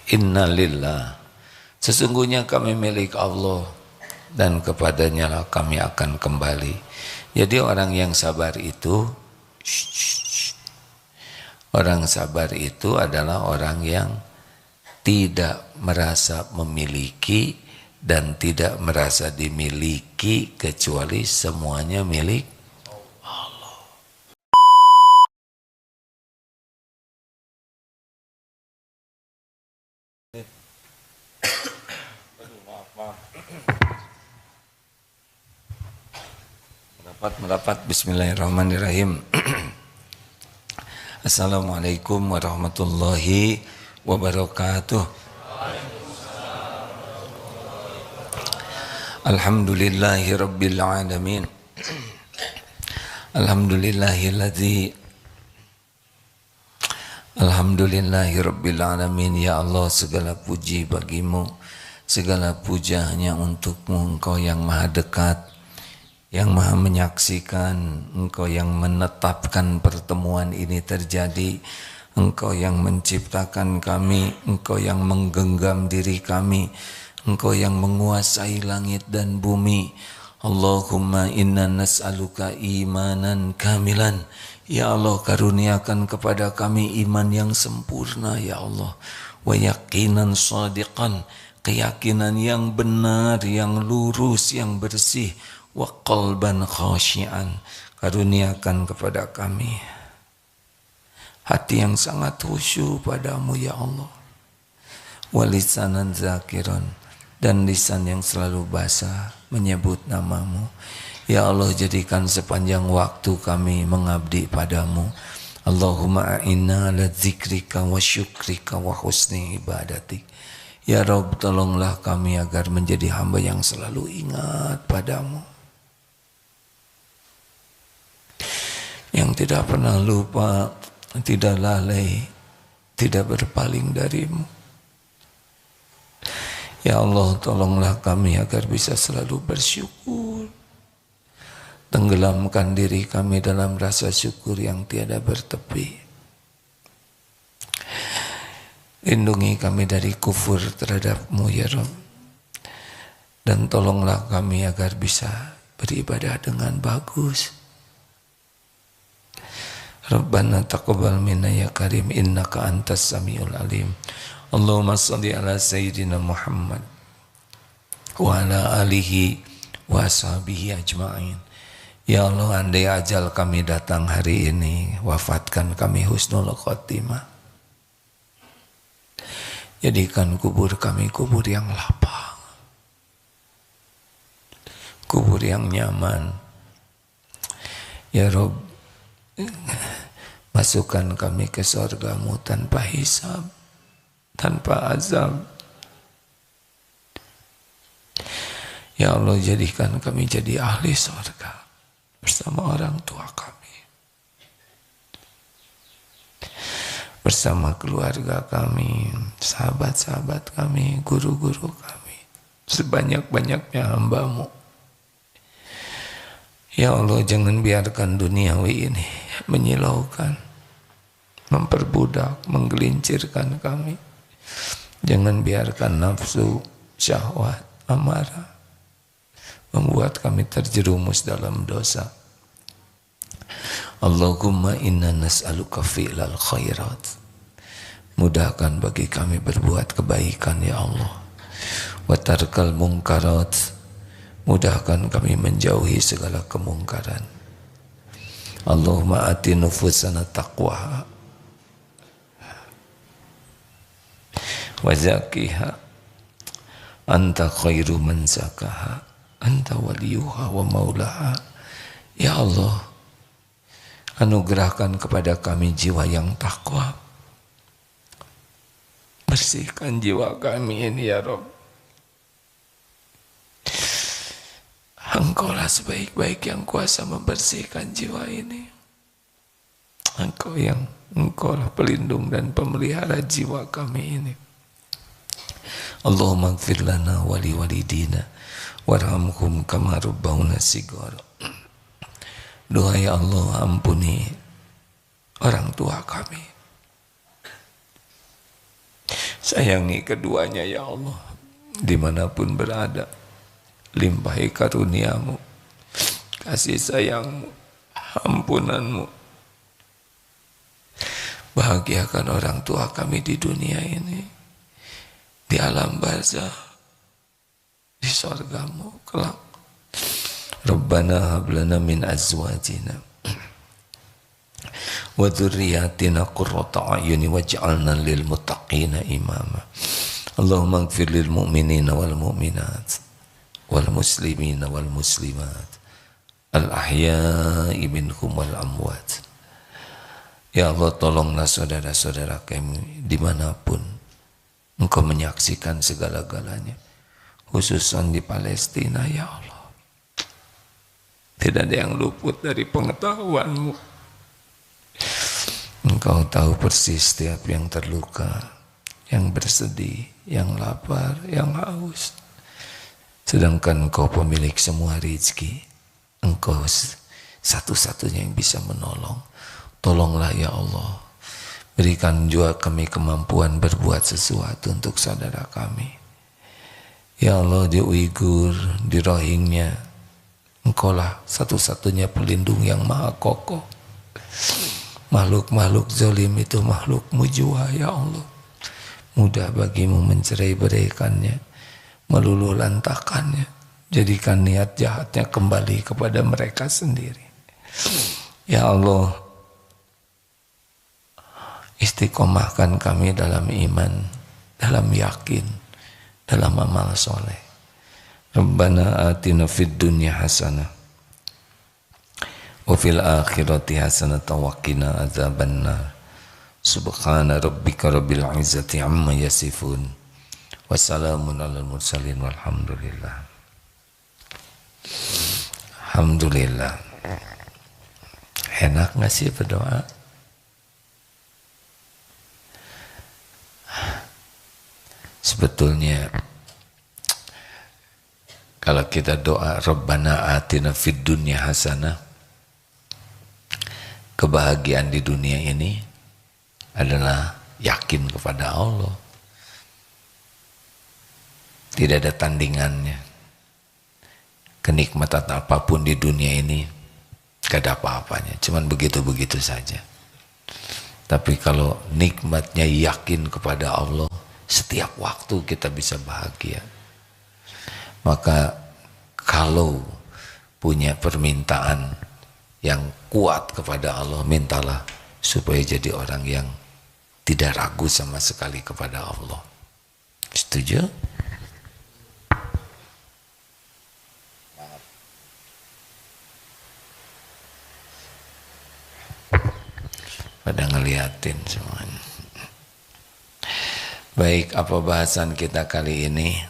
Inna lillah, sesungguhnya kami milik Allah dan kepadanya lah kami akan kembali. Jadi orang yang sabar itu, orang sabar itu adalah orang yang tidak merasa memiliki dan tidak merasa dimiliki, kecuali semuanya milik Allah. Merapat. Bismillahirrahmanirrahim. Assalamualaikum warahmatullahi wabarakatuh. Alhamdulillahi rabbil alamin. Alhamdulillahi rabbil alamin. Ya Allah, segala puji bagimu, segala puja hanya untukmu. Engkau yang maha dekat, yang maha menyaksikan, Engkau yang menetapkan pertemuan ini terjadi, Engkau yang menciptakan kami, Engkau yang menggenggam diri kami, Engkau yang menguasai langit dan bumi. Allahumma inna nas'aluka imanan kamilan. Ya Allah, karuniakan kepada kami iman yang sempurna ya Allah. Wa yaqinan shadiqan, keyakinan yang benar, yang lurus, yang bersih. Wa qalban khasyian, karuniakan kepada kami hati yang sangat khusyuk padamu ya Allah. Wa lisanan zakiran, dan lisan yang selalu basah menyebut namamu. Ya Allah, jadikan sepanjang waktu kami mengabdi padamu. Allahumma a'inna ala dzikrika wa syukrika wa husni ibadatik. Ya Rabb, tolonglah kami agar menjadi hamba yang selalu ingat padamu, yang tidak pernah lupa, tidak lalai, tidak berpaling darimu. Ya Allah, tolonglah kami agar bisa selalu bersyukur. Tenggelamkan diri kami dalam rasa syukur yang tiada bertepi. Lindungi kami dari kufur terhadap-Mu ya Rabb. Dan tolonglah kami agar bisa beribadah dengan bagus. Rabbana taqabbal minna ya karim, innaka antas samiul alim. Allahumma salli ala sayyidina Muhammad wa ala alihi wa ashabihi ajma'in. Ya Allah, andai ajal kami datang hari ini, wafatkan kami husnul khotimah. Jadikan kubur kami kubur yang lapang, kubur yang nyaman. Ya Rabb, masukkan kami ke surga-Mu tanpa hisab, tanpa azab. Ya Allah, jadikan kami jadi ahli surga bersama orang tua kami, bersama keluarga kami, sahabat-sahabat kami, guru-guru kami, sebanyak-banyaknya hamba-Mu. Ya Allah, jangan biarkan duniawi ini menyilaukan, memperbudak, menggelincirkan kami. Jangan biarkan nafsu, syahwat, amarah membuat kami terjerumus dalam dosa. Allahumma inna nas'aluka fi'lal khairat. Mudahkan bagi kami berbuat kebaikan ya Allah. Wa tarkal mungkarat. Mudahkan kami menjauhi segala kemungkaran. Allahumma ati nufusana taqwaha wa zakiha anta khairu man zakaha anta waliyuha wa maulaha. Ya Allah, anugerahkan kepada kami jiwa yang takwa. Bersihkan jiwa kami ini ya Rabb. Engkaulah sebaik-baik yang kuasa membersihkan jiwa ini. Engkaulah pelindung dan pemelihara jiwa kami ini. Allahumma ighfir lana wa li walidina warhamhum kama rabbawna shighara. Doa ya Allah, ampuni orang tua kami Sayangi keduanya ya Allah, dimanapun berada. Limpahi karuniamu, kasih sayangmu, ampunanmu. Bahagiakan orang tua kami di dunia ini, di alam barzah, di sorgamu kelak. Rabbana hablana min azwajina wa dzurriyyatina qurrata a'yuni waj'alna lil muttaqina imama. Allahumma ighfir lil mu'minina wal mu'minat wal muslimina wal muslimat al ahya'i minhum wal amwat. Ya Allah, tolonglah saudara-saudara kami dimanapun Engkau menyaksikan segala-galanya, khususan di Palestina ya Allah. Tidak ada yang luput dari pengetahuanmu. Engkau tahu persis setiap yang terluka, yang bersedih, yang lapar, yang haus. Sedangkan Engkau pemilik semua rezeki. Engkau satu-satunya yang bisa menolong. Tolonglah ya Allah. Berikan juga kami kemampuan berbuat sesuatu untuk saudara kami. Ya Allah, di Uighur, di Rohingya, Engkaulah satu-satunya pelindung yang maha kokoh. Makhluk-makhluk zalim itu makhlukmu jua ya Allah. Mudah bagimu mencerai-beraikannya, meluluh lantakannya. Jadikan niat jahatnya kembali kepada mereka sendiri. Ya Allah, istiqomahkan kami dalam iman, dalam yakin, dalam amal soleh. Rabbana atina fid dunya hasanah wa fil akhirati hasanatan wa qina adzabannar. Subhana rabbika rabbil izzati amma yasifun wa salamun alal mursalin walhamdulillah. Alhamdulillah. Enak gak sih berdoa? Sebetulnya kalau kita doa Rabbana atina fid dunya hasanah, kebahagiaan di dunia ini adalah yakin kepada Allah. Tidak ada tandingannya. Kenikmatan apapun di dunia ini gak ada apa-apanya, cuman begitu-begitu saja. Tapi kalau nikmatnya yakin kepada Allah, setiap waktu kita bisa bahagia. Maka kalau punya permintaan yang kuat kepada Allah, mintalah supaya jadi orang yang tidak ragu sama sekali kepada Allah. Setuju? Pada ngeliatin semuanya. Baik, apa bahasan kita kali ini?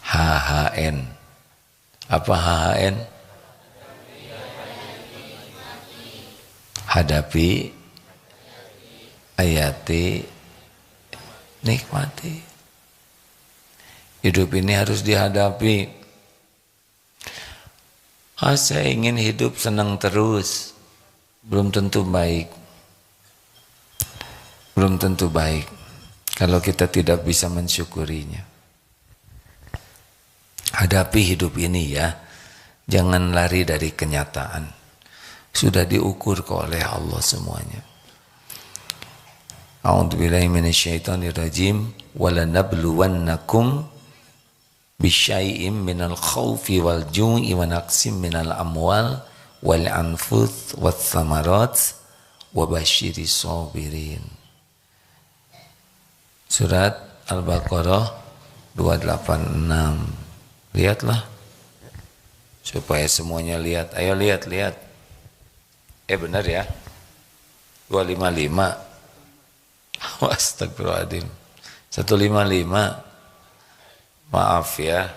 HHN. Apa HHN? Hadapi, hayati, nikmati. Hidup ini harus dihadapi. Saya ingin hidup senang terus. Belum tentu baik. Belum tentu baik kalau kita tidak bisa mensyukurinya. Hadapi hidup ini ya, jangan lari dari kenyataan. Sudah diukur oleh Allah semuanya. A'udzubillahi minasyaitonirrajim. Walanabluwannakum bisyai'im minal khawfi wal ju'i wa naqsim minal amwal wal anfus wath thamarat wa basyiris sabirin. Surat Al-Baqarah 286. Lihatlah supaya semuanya lihat. Ayo lihat. Benar ya, 255. Astagfirullahaladzim, 155. Maaf ya,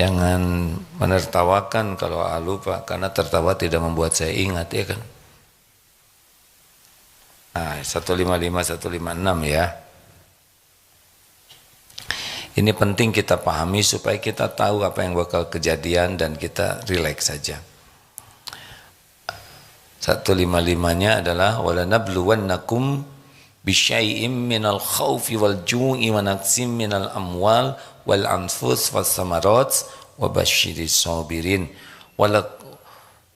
jangan menertawakan kalau lupa, karena tertawa tidak membuat saya ingat, ya kan. 155, 156 ya. Ini penting kita pahami supaya kita tahu apa yang bakal kejadian dan kita rileks saja. 155-nya adalah walanabluwannakum bisyai'im minal khawfi wal ju'i wa naqsim minal amwal wal anfus was samarat wa basyiris sabirin.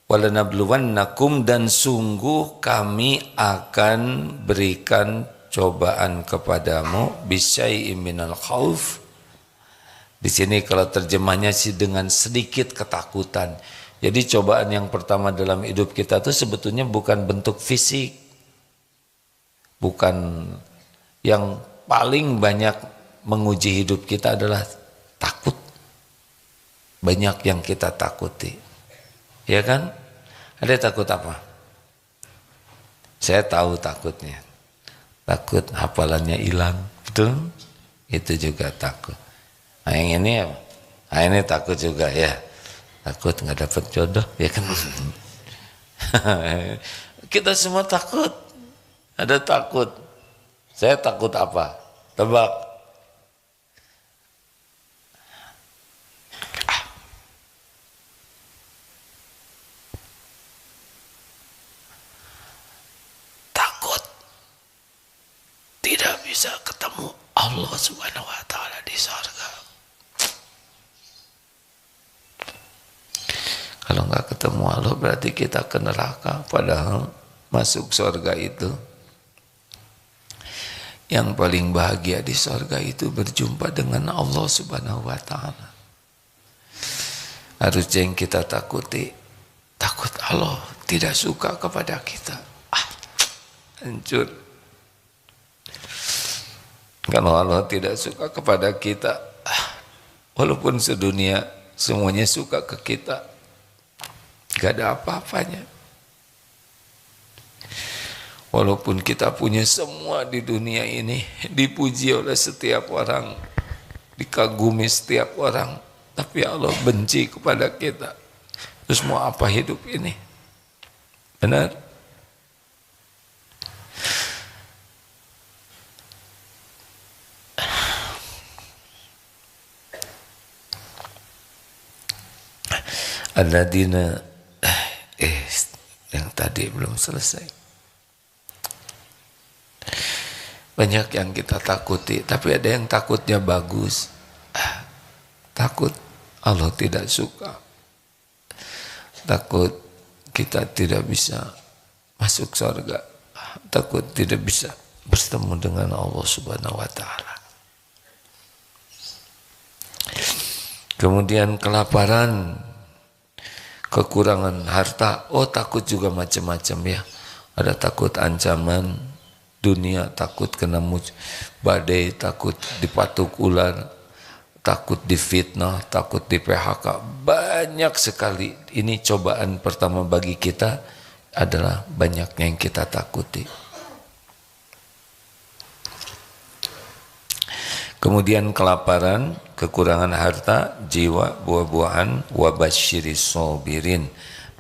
Walanabluwannakum, dan sungguh kami akan berikan cobaan kepadamu bisyai'im minal khawf. Di sini kalau terjemahnya sih dengan sedikit ketakutan. Jadi cobaan yang pertama dalam hidup kita itu sebetulnya bukan bentuk fisik. Bukan, yang paling banyak menguji hidup kita adalah takut. Banyak yang kita takuti. Ya kan? Ada takut apa? Saya tahu takutnya. Takut hafalannya hilang. Betul? Itu juga takut. Nah yang ini apa? Nah ini takut juga ya. Takut nggak dapat jodoh. Ya kan? Kita semua takut. Ada takut. Saya takut apa? Tebak. Takut tidak bisa ketemu Allah Subhanahu wa taala di surga. Kalau nggak ketemu Allah berarti kita ke neraka, padahal masuk surga itu. Yang paling bahagia di surga itu berjumpa dengan Allah Subhanahu wa taala. Harusnya yang kita takuti, takut Allah tidak suka kepada kita. Hancur. Kalau Allah tidak suka kepada kita, walaupun sedunia semuanya suka ke kita, gak ada apa-apanya. Walaupun kita punya semua di dunia ini, dipuji oleh setiap orang, dikagumi setiap orang, tapi Allah benci kepada kita. Terus mau apa hidup ini? Benar? Alladzina yang tadi belum selesai. Banyak yang kita takuti, tapi ada yang takutnya bagus. Takut Allah tidak suka. Takut kita tidak bisa masuk surga. Takut tidak bisa bertemu dengan Allah Subhanahu wa taala. Kemudian kelaparan, kekurangan harta. Oh, takut juga macam-macam ya. Ada takut ancaman dunia, takut kena badai, takut dipatuk ular, takut difitnah, takut di PHK. Banyak sekali. Ini cobaan pertama bagi kita adalah banyaknya yang kita takuti. Kemudian kelaparan, kekurangan harta, jiwa, buah-buahan, wabasyiris sabirin,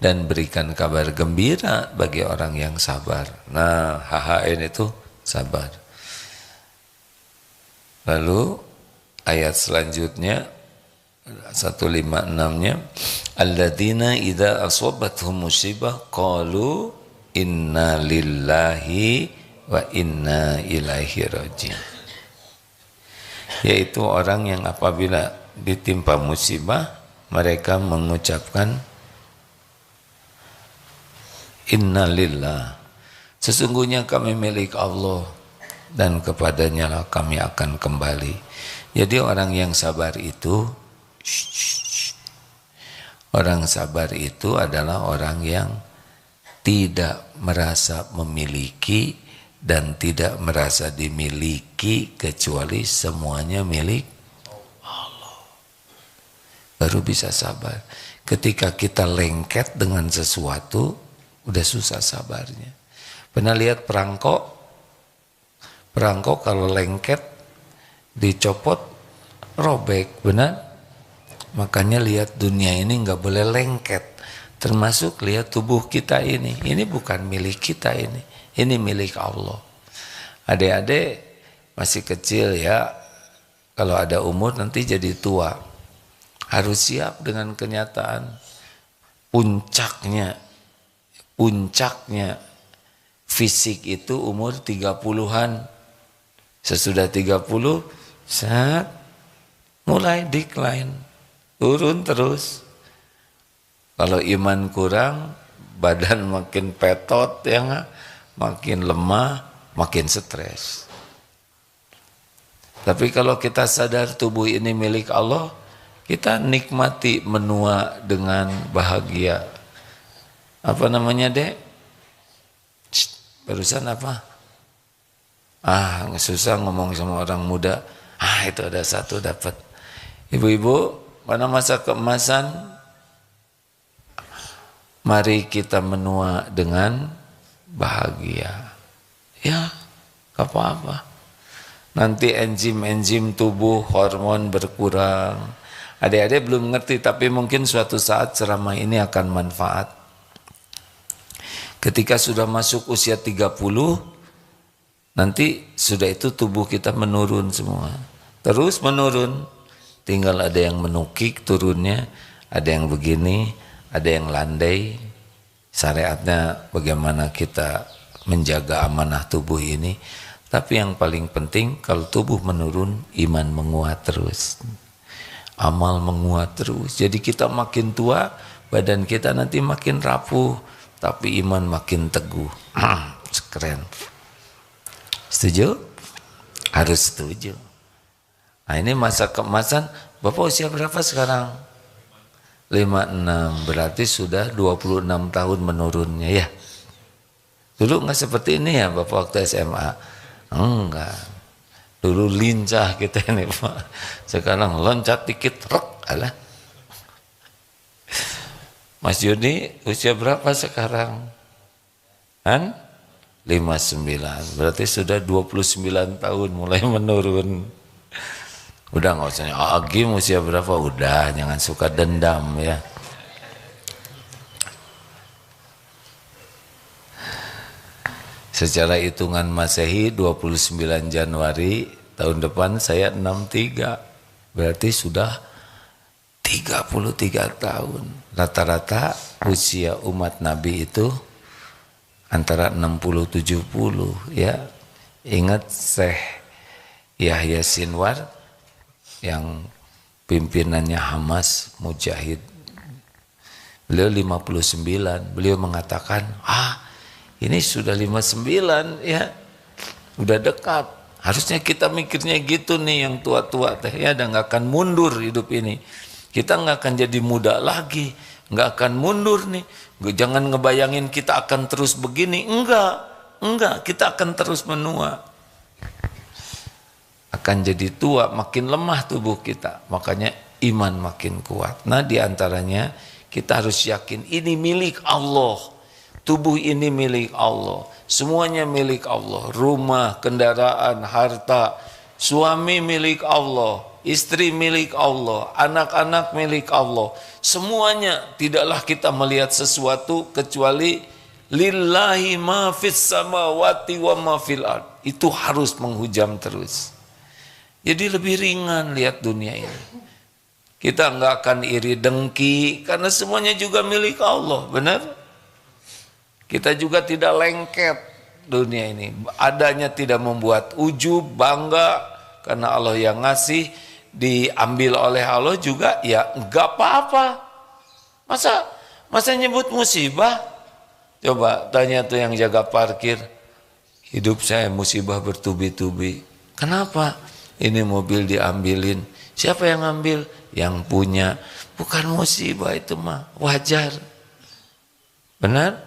dan berikan kabar gembira bagi orang yang sabar. Nah, HHN itu sabar. Lalu ayat selanjutnya 156-nya, alladzina idza asabathum musibah qalu inna lillahi wa inna ilaihi raji'un. Yaitu orang yang apabila ditimpa musibah mereka mengucapkan innalillah, sesungguhnya kami milik Allah dan kepadanya lah kami akan kembali. Jadi orang yang sabar itu, orang sabar itu adalah orang yang tidak merasa memiliki dan tidak merasa dimiliki, kecuali semuanya milik Allah. Baru bisa sabar. Ketika kita lengket dengan sesuatu, udah susah sabarnya. Pernah lihat perangkok? Perangkok kalau lengket, dicopot, robek, benar? Makanya lihat dunia ini nggak boleh lengket. Termasuk lihat tubuh kita ini. Ini bukan milik kita ini. Ini milik Allah. Adik-adik masih kecil ya. Kalau ada umur nanti jadi tua. Harus siap dengan kenyataan. Puncaknya puncaknya fisik itu umur 30-an. Sesudah 30, saat mulai decline, turun terus. Kalau iman kurang, badan makin petot, ya nggak? Makin lemah, makin stres. Tapi kalau kita sadar tubuh ini milik Allah, kita nikmati menua dengan bahagia. Apa namanya, Dek? Barusan apa? Susah ngomong sama orang muda. Itu ada satu dapat. Ibu-ibu, pada masa keemasan, mari kita menua dengan bahagia. Ya, gak apa-apa. Nanti enzim-enzim tubuh, hormon berkurang. Adik-adik belum ngerti, tapi mungkin suatu saat ceramah ini akan manfaat. Ketika sudah masuk usia 30, nanti sudah itu tubuh kita menurun semua. Terus menurun. Tinggal ada yang menukik turunnya, ada yang begini, ada yang landai. Syariatnya bagaimana kita menjaga amanah tubuh ini. Tapi yang paling penting, kalau tubuh menurun, iman menguat terus. Amal menguat terus. Jadi kita makin tua, badan kita nanti makin rapuh, tapi iman makin teguh. Keren. Setuju? Harus setuju. Nah, ini masa keemasan. Bapak usia berapa sekarang? 56. Berarti sudah 26 tahun menurunnya ya. Dulu nggak seperti ini ya Bapak waktu SMA. Enggak. Dulu lincah kita ini Pak. Sekarang loncat dikit, alah. Mas Yudi usia berapa sekarang? 59. Berarti sudah 29 tahun mulai menurun. Udah nggak usah Agim usia berapa? Udah, jangan suka dendam ya. Secara hitungan Masehi 29 Januari tahun depan saya 63. Berarti sudah 33 tahun. Rata-rata usia umat Nabi itu antara 60-70 ya. Ingat Syekh Yahya Sinwar yang pimpinannya Hamas Mujahid. Beliau 59. Beliau mengatakan, ini sudah 59 ya, udah dekat. Harusnya kita mikirnya gitu nih yang tua-tua teh ya, dan nggak akan mundur hidup ini. Kita nggak akan jadi muda lagi, nggak akan mundur nih. Jangan ngebayangin kita akan terus begini, enggak, kita akan terus menua. Akan jadi tua, makin lemah tubuh kita, makanya iman makin kuat. Nah diantaranya kita harus yakin ini milik Allah. Tubuh ini milik Allah, semuanya milik Allah. Rumah, kendaraan, harta, suami milik Allah, istri milik Allah, anak-anak milik Allah. Semuanya, tidaklah kita melihat sesuatu kecuali lillahi ma fis samawati wa ma fil ard. Itu harus menghujam terus. Jadi lebih ringan lihat dunia ini. Kita enggak akan iri dengki karena semuanya juga milik Allah, benar? Kita juga tidak lengket dunia ini. Adanya tidak membuat ujub, bangga karena Allah yang ngasih, diambil oleh Allah juga ya enggak apa-apa. Masa nyebut musibah? Coba tanya tuh yang jaga parkir. Hidup saya musibah bertubi-tubi. Kenapa? Ini mobil diambilin. Siapa yang ambil? Yang punya. Bukan musibah itu mah, wajar. Benar?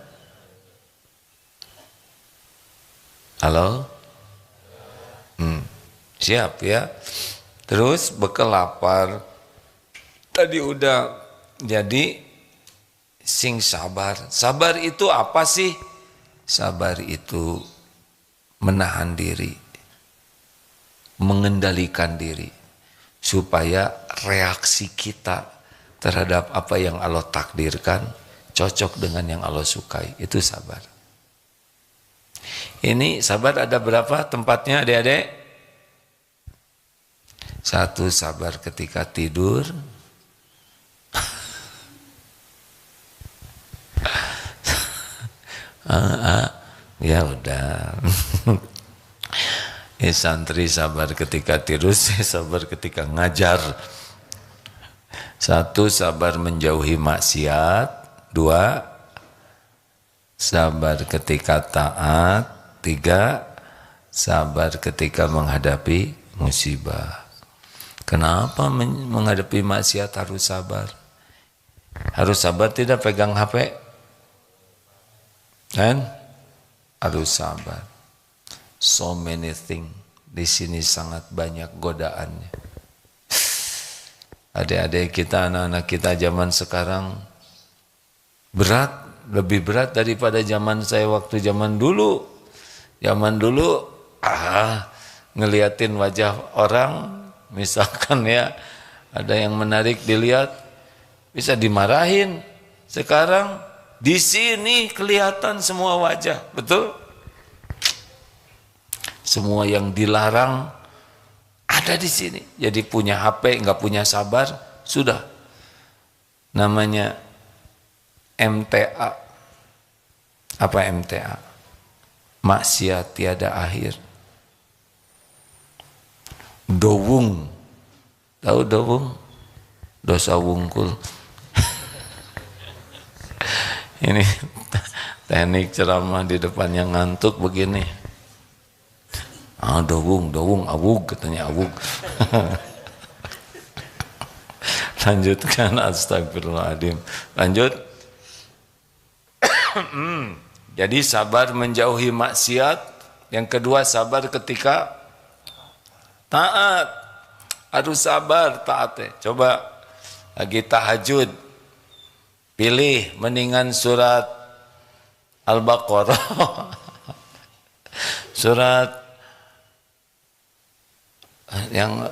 Halo? Siap ya. Terus bekal lapar. Tadi udah jadi sing sabar. Sabar itu apa sih? Sabar itu menahan diri, mengendalikan diri, supaya reaksi kita terhadap apa yang Allah takdirkan cocok dengan yang Allah sukai. Itu sabar. Ini sabar ada berapa tempatnya adik-adik? 1 sabar ketika tidur. 1 Ya udah. Santri sabar ketika tirus, sabar ketika ngajar. 1, sabar menjauhi maksiat. 2, sabar ketika taat. 3, sabar ketika menghadapi musibah. Kenapa menghadapi maksiat harus sabar? Harus sabar tidak pegang HP? Kan? Harus sabar. So many things. Di sini sangat banyak godaannya. Adik-adik kita, anak-anak kita zaman sekarang berat, lebih berat daripada zaman saya waktu zaman dulu. Zaman dulu, ngeliatin wajah orang, misalkan ya, ada yang menarik dilihat, bisa dimarahin. Sekarang di sini kelihatan semua wajah, betul? Semua yang dilarang ada di sini. Jadi punya HP, nggak punya sabar, sudah. Namanya MTA. Apa MTA? Maksiat tiada akhir. Dowung. Tahu dowung? Dosa wungkul. Ini teknik ceramah di depannya ngantuk begini. Dowung, awug, katanya awug. Lanjutkan, astagfirullahaladzim. Lanjut. Jadi sabar menjauhi maksiat. Yang kedua, sabar ketika taat. Harus sabar taatnya. Coba lagi tahajud, pilih mendingan surat Al-Baqarah, surat yang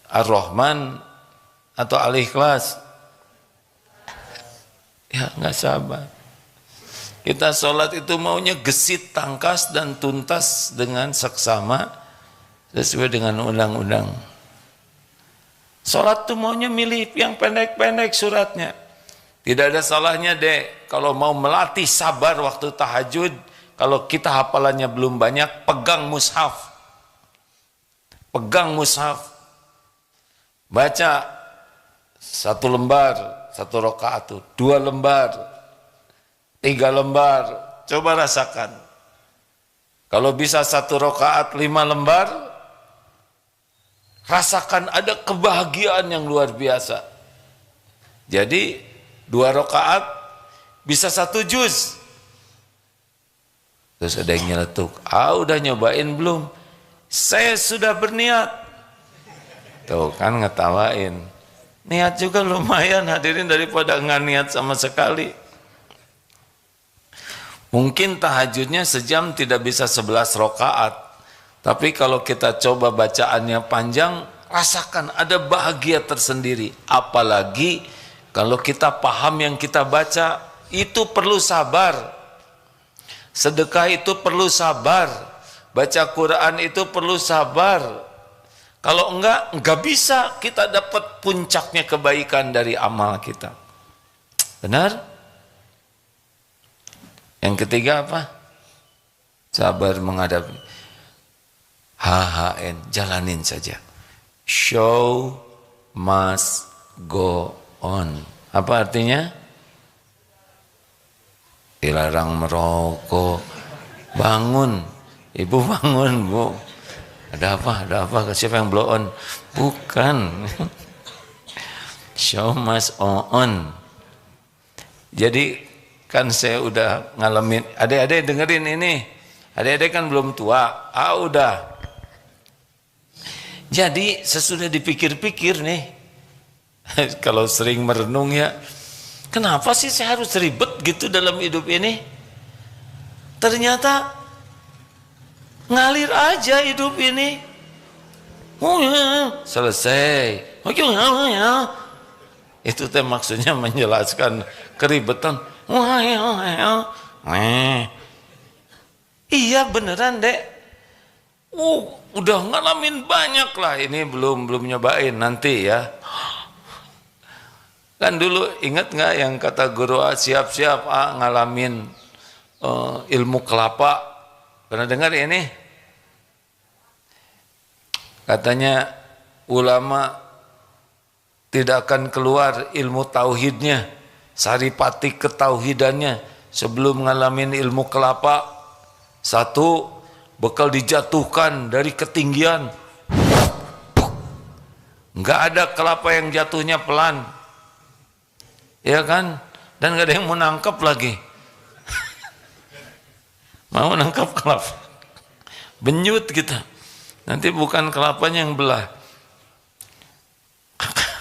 Ar-Rahman atau Al-Ikhlas. Ya nggak sabar. Kita sholat itu maunya gesit, tangkas dan tuntas dengan seksama sesuai dengan undang-undang. Sholat tuh maunya milih yang pendek-pendek suratnya. Tidak ada salahnya dek kalau mau melatih sabar waktu tahajud. Kalau kita hafalannya belum banyak, pegang mushaf. Pegang mushaf, baca 1 lembar, 1 rakaat, 2 lembar, 3 lembar, coba rasakan. Kalau bisa 1 rakaat 5 lembar, rasakan ada kebahagiaan yang luar biasa. Jadi 2 rakaat bisa 1 juz. Terus ada yang nyeletuk, udah nyobain belum? Saya sudah berniat. Tuh kan ngetawain. Niat juga lumayan hadirin daripada nggak niat sama sekali. Mungkin tahajudnya sejam tidak bisa 11 rakaat. Tapi kalau kita coba bacaannya panjang, rasakan ada bahagia tersendiri. Apalagi kalau kita paham yang kita baca, itu perlu sabar. Sedekah itu perlu sabar. Baca Quran itu perlu sabar. Kalau enggak bisa kita dapat puncaknya kebaikan dari amal kita. Benar? Yang ketiga apa? Sabar menghadapi. HHN, jalanin saja. Show must go on. Apa artinya? Dilarang merokok. Bangun. Ibu bangun, Bu. Ada apa? Ada apa? Siapa yang blow on? Bukan. Show must on. Jadi kan saya udah ngalamin. Adik-adik dengerin ini. Adik-adik kan belum tua. Udah. Jadi sesudah dipikir-pikir nih. Kalau sering merenung ya. Kenapa sih saya harus ribet gitu dalam hidup ini? Ternyata ngalir aja hidup ini. Selesai. Itu teh maksudnya menjelaskan keribetan. Iya beneran dek. Udah ngalamin banyak lah. Ini belum nyobain nanti ya. Kan dulu ingat nggak yang kata guru siap-siap ngalamin ilmu kelapa. Pernah dengar ini? Katanya ulama tidak akan keluar ilmu tauhidnya, saripati ketauhidannya sebelum ngalamin ilmu kelapa. Satu, bekal dijatuhkan dari ketinggian. Enggak ada kelapa yang jatuhnya pelan. Ya kan? Dan enggak ada yang mau nangkep lagi. Mau nangkep kelapa. Benyut kita. Nanti bukan kelapanya yang belah.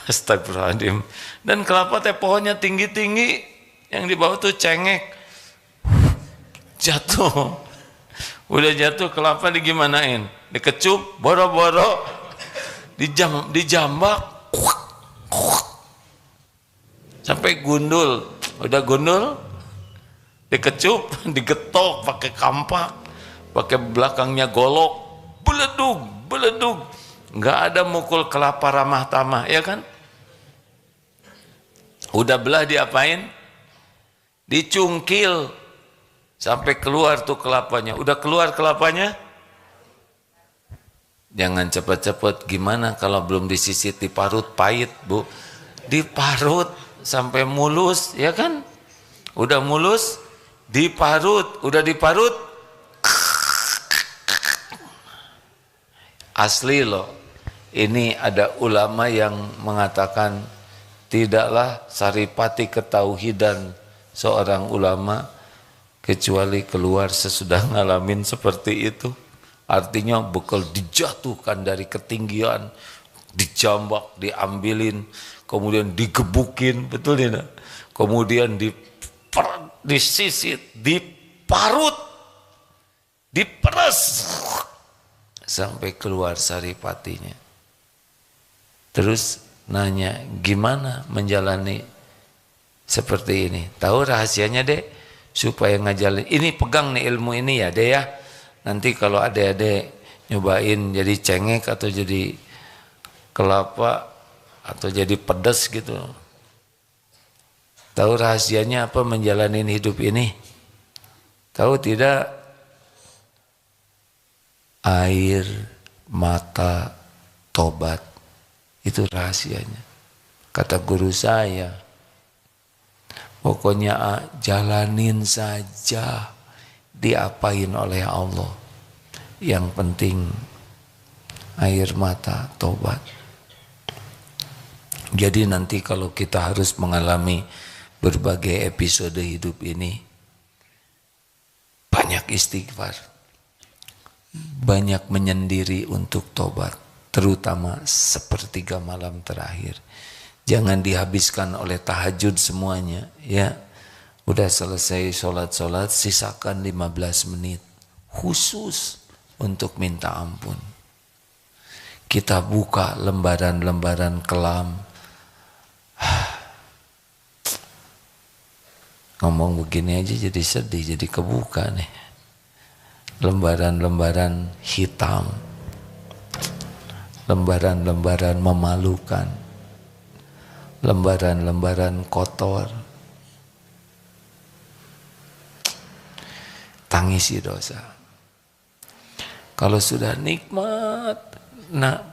Astagfirullahaladzim. Dan kelapa teh pohonnya tinggi-tinggi, yang di bawah tuh cengek. Jatuh. Udah jatuh kelapa digimanain? Dikecup, boro-boro, dijambak, sampai gundul. Udah gundul, dikecup, digetok pakai kampak, pakai belakangnya golok, beledug. Nggak ada mukul kelapa ramah tamah, ya kan? Udah belah diapain? Dicungkil sampai keluar tuh kelapanya. Udah keluar kelapanya? Jangan cepet-cepet. Gimana kalau belum disisit diparut? Pahit, Bu. Diparut sampai mulus, ya kan? Udah mulus, diparut. Udah diparut, asli loh. Ini ada ulama yang mengatakan tidaklah saripati ketauhidan seorang ulama kecuali keluar sesudah ngalamin seperti itu. Artinya bekal dijatuhkan dari ketinggian, dijambak, diambilin, kemudian digebukin, betul tidak? Kemudian disisit, diparut, diperes sampai keluar saripatinya. Terus nanya, gimana menjalani seperti ini? Tahu rahasianya, Dek? Supaya ngajalin, ini pegang nih ilmu ini ya, Dek ya. Nanti kalau adik-adik nyobain jadi cengek atau jadi kelapa atau jadi pedas gitu. Tahu rahasianya apa menjalani hidup ini? Tahu tidak? Air mata tobat. Itu rahasianya. Kata guru saya, pokoknya jalanin saja, diapain oleh Allah. Yang penting air mata tobat. Jadi nanti kalau kita harus mengalami berbagai episode hidup ini, banyak istighfar, banyak menyendiri untuk tobat, terutama sepertiga malam terakhir. Jangan dihabiskan oleh tahajud semuanya, ya. Udah selesai sholat, sisakan 15 menit khusus untuk minta ampun. Kita buka lembaran-lembaran kelam. Ngomong begini aja jadi sedih, jadi kebuka nih. Lembaran-lembaran hitam, lembaran-lembaran memalukan, lembaran-lembaran kotor. Tangisi dosa. Kalau sudah nikmat,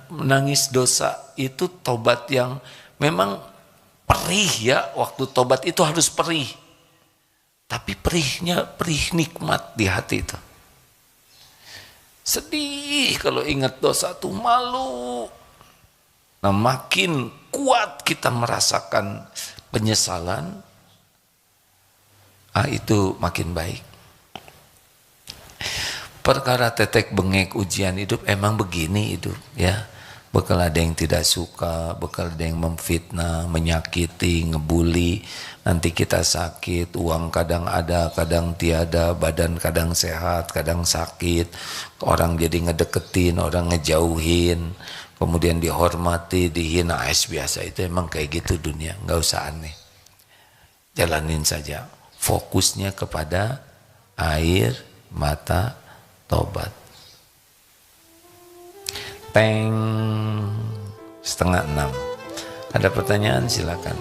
menangis dosa itu tobat yang memang perih ya. Waktu tobat itu harus perih. Tapi perihnya perih nikmat di hati itu. Sedih kalau ingat dosa tuh, malu. Nah, makin kuat kita merasakan penyesalan, itu makin baik. Perkara tetek bengek ujian hidup emang begini hidup ya. Bakal ada yang tidak suka, bakal ada yang memfitnah, menyakiti, ngebully. Nanti kita sakit, uang kadang ada, kadang tiada, badan kadang sehat, kadang sakit. Orang jadi ngedeketin, orang ngejauhin, kemudian dihormati, dihina. Biasa itu emang kayak gitu dunia, nggak usah aneh. Jalanin saja, fokusnya kepada air mata tobat. Teng, 5:30. Ada pertanyaan silakan.